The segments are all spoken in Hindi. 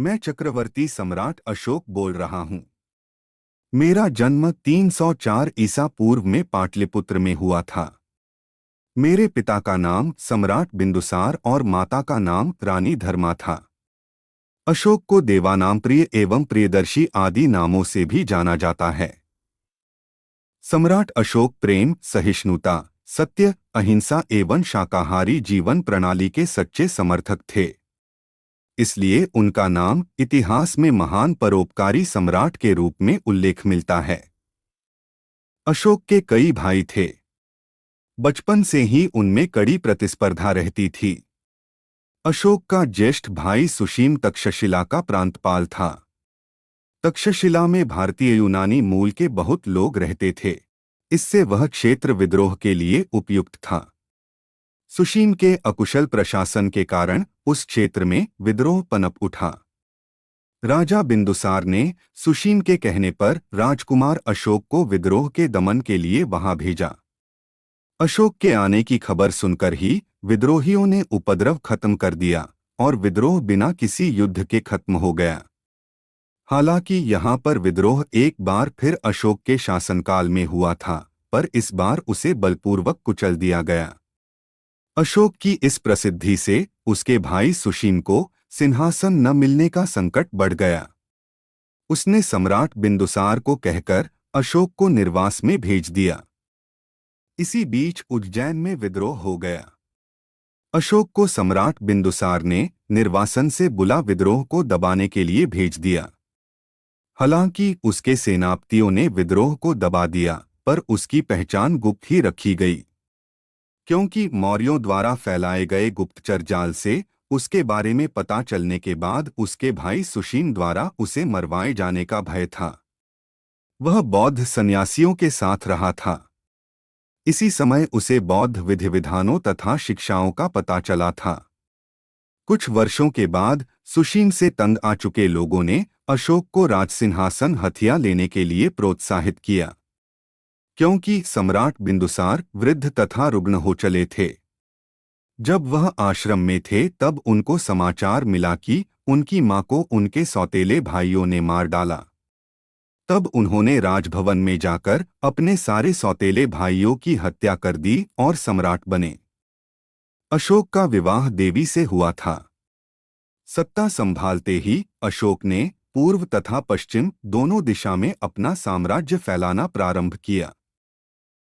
मैं चक्रवर्ती सम्राट अशोक बोल रहा हूँ। मेरा जन्म 304 ईसा पूर्व में पाटलिपुत्र में हुआ था। मेरे पिता का नाम सम्राट बिंदुसार और माता का नाम रानी धर्मा था। अशोक को देवानाम प्रिय एवं प्रियदर्शी आदि नामों से भी जाना जाता है। सम्राट अशोक प्रेम, सहिष्णुता, सत्य, अहिंसा एवं शाकाहारी जीवन प्रणाली के सच्चे समर्थक थे। इसलिए उनका नाम इतिहास में महान परोपकारी सम्राट के रूप में उल्लेख मिलता है। अशोक के कई भाई थे। बचपन से ही उनमें कड़ी प्रतिस्पर्धा रहती थी। अशोक का ज्येष्ठ भाई सुशीम तक्षशिला का प्रांतपाल था। तक्षशिला में भारतीय यूनानी मूल के बहुत लोग रहते थे। इससे वह क्षेत्र विद्रोह के लिए उपयुक्त था। सुशीम के अकुशल प्रशासन के कारण उस क्षेत्र में विद्रोह पनप उठा। राजा बिंदुसार ने सुशीम के कहने पर राजकुमार अशोक को विद्रोह के दमन के लिए वहां भेजा। अशोक के आने की खबर सुनकर ही विद्रोहियों ने उपद्रव खत्म कर दिया और विद्रोह बिना किसी युद्ध के खत्म हो गया। हालांकि यहाँ पर विद्रोह एक बार फिर अशोक के शासनकाल में हुआ था, पर इस बार उसे बलपूर्वक कुचल दिया गया। अशोक की इस प्रसिद्धि से उसके भाई सुशीम को सिंहासन न मिलने का संकट बढ़ गया। उसने सम्राट बिंदुसार को कहकर अशोक को निर्वास में भेज दिया। इसी बीच उज्जैन में विद्रोह हो गया। अशोक को सम्राट बिंदुसार ने निर्वासन से बुला विद्रोह को दबाने के लिए भेज दिया। हालांकि उसके सेनापतियों ने विद्रोह को दबा दिया, पर उसकी पहचान गुप्त ही रखी गई, क्योंकि मौर्यों द्वारा फैलाए गए गुप्तचर जाल से उसके बारे में पता चलने के बाद उसके भाई सुशीम द्वारा उसे मरवाए जाने का भय था। वह बौद्ध सन्यासियों के साथ रहा था। इसी समय उसे बौद्ध विधि विधानों तथा शिक्षाओं का पता चला था। कुछ वर्षों के बाद सुशीम से तंग आ चुके लोगों ने अशोक को राजसिंहासन हथिया लेने के लिए प्रोत्साहित किया, क्योंकि सम्राट बिंदुसार वृद्ध तथा रुग्ण हो चले थे। जब वह आश्रम में थे तब उनको समाचार मिला कि उनकी मां को उनके सौतेले भाइयों ने मार डाला। तब उन्होंने राजभवन में जाकर अपने सारे सौतेले भाइयों की हत्या कर दी और सम्राट बने। अशोक का विवाह देवी से हुआ था। सत्ता संभालते ही अशोक ने पूर्व तथा पश्चिम दोनों दिशा में अपना साम्राज्य फैलाना प्रारंभ किया।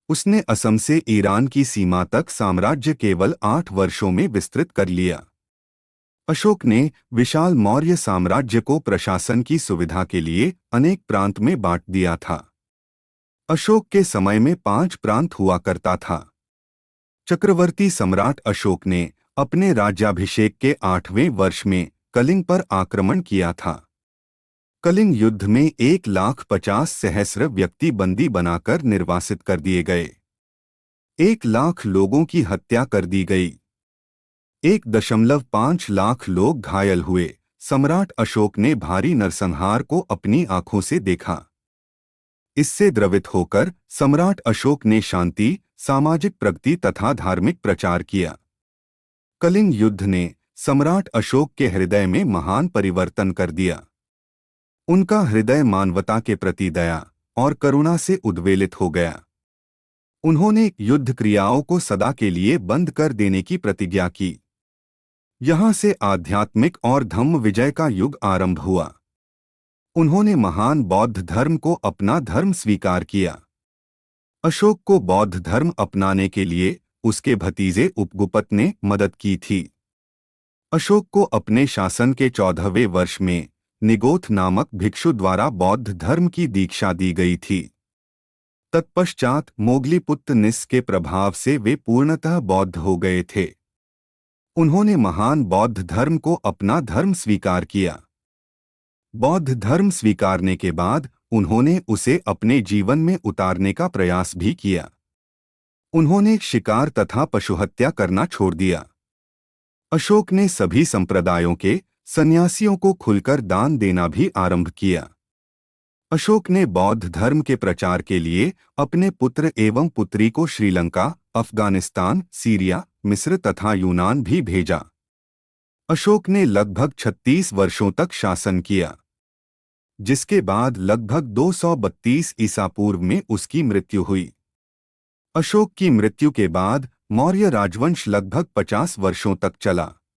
उसने असम से ईरान की सीमा तक साम्राज्य केवल 8 वर्षों में विस्तृत कर लिया। अशोक ने विशाल मौर्य साम्राज्य को प्रशासन की सुविधा के लिए अनेक प्रांत में बांट दिया था। अशोक के समय में 5 प्रांत हुआ करता था। चक्रवर्ती सम्राट अशोक ने अपने राज्याभिषेक के 8वें वर्ष में कलिंग पर आक्रमण किया था। कलिंग युद्ध में 1,50,000 व्यक्ति बंदी बनाकर निर्वासित कर दिए गए। 1,00,000 लोगों की हत्या कर दी गई। 1.5 लाख लोग घायल हुए। सम्राट अशोक ने भारी नरसंहार को अपनी आंखों से देखा। इससे द्रवित होकर सम्राट अशोक ने शांति, सामाजिक प्रगति तथा धार्मिक प्रचार किया। कलिंग युद्ध ने सम्राट अशोक के हृदय में महान परिवर्तन कर दिया। उनका हृदय मानवता के प्रति दया और करुणा से उद्वेलित हो गया। उन्होंने युद्ध क्रियाओं को सदा के लिए बंद कर देने की प्रतिज्ञा की। यहाँ से आध्यात्मिक और धम्म विजय का युग आरंभ हुआ। उन्होंने महान बौद्ध धर्म को अपना धर्म स्वीकार किया। अशोक को बौद्ध धर्म अपनाने के लिए उसके भतीजे उपगुपत ने मदद की थी। अशोक को अपने शासन के 14वें वर्ष में निगोथ नामक भिक्षु द्वारा बौद्ध धर्म की दीक्षा दी गई थी। तत्पश्चात मोगलीपुत्र निस के प्रभाव से वे पूर्णतः बौद्ध हो गए थे। उन्होंने महान बौद्ध धर्म को अपना धर्म स्वीकार किया। बौद्ध धर्म स्वीकारने के बाद उन्होंने उसे अपने जीवन में उतारने का प्रयास भी किया। उन्होंने शिकार तथा पशुहत्या करना छोड़ दिया। अशोक ने सभी संप्रदायों के सन्यासियों को खुलकर दान देना भी आरंभ किया। अशोक ने बौद्ध धर्म के प्रचार के लिए अपने पुत्र एवं पुत्री को श्रीलंका, अफगानिस्तान, सीरिया, मिस्र तथा यूनान भी भेजा। अशोक ने लगभग 36 वर्षों तक शासन किया, जिसके बाद लगभग 232 ईसा पूर्व में उसकी मृत्यु हुई। अशोक की मृत्यु के बाद मौर्य राजवंश लगभग 50 वर्षों तक चला।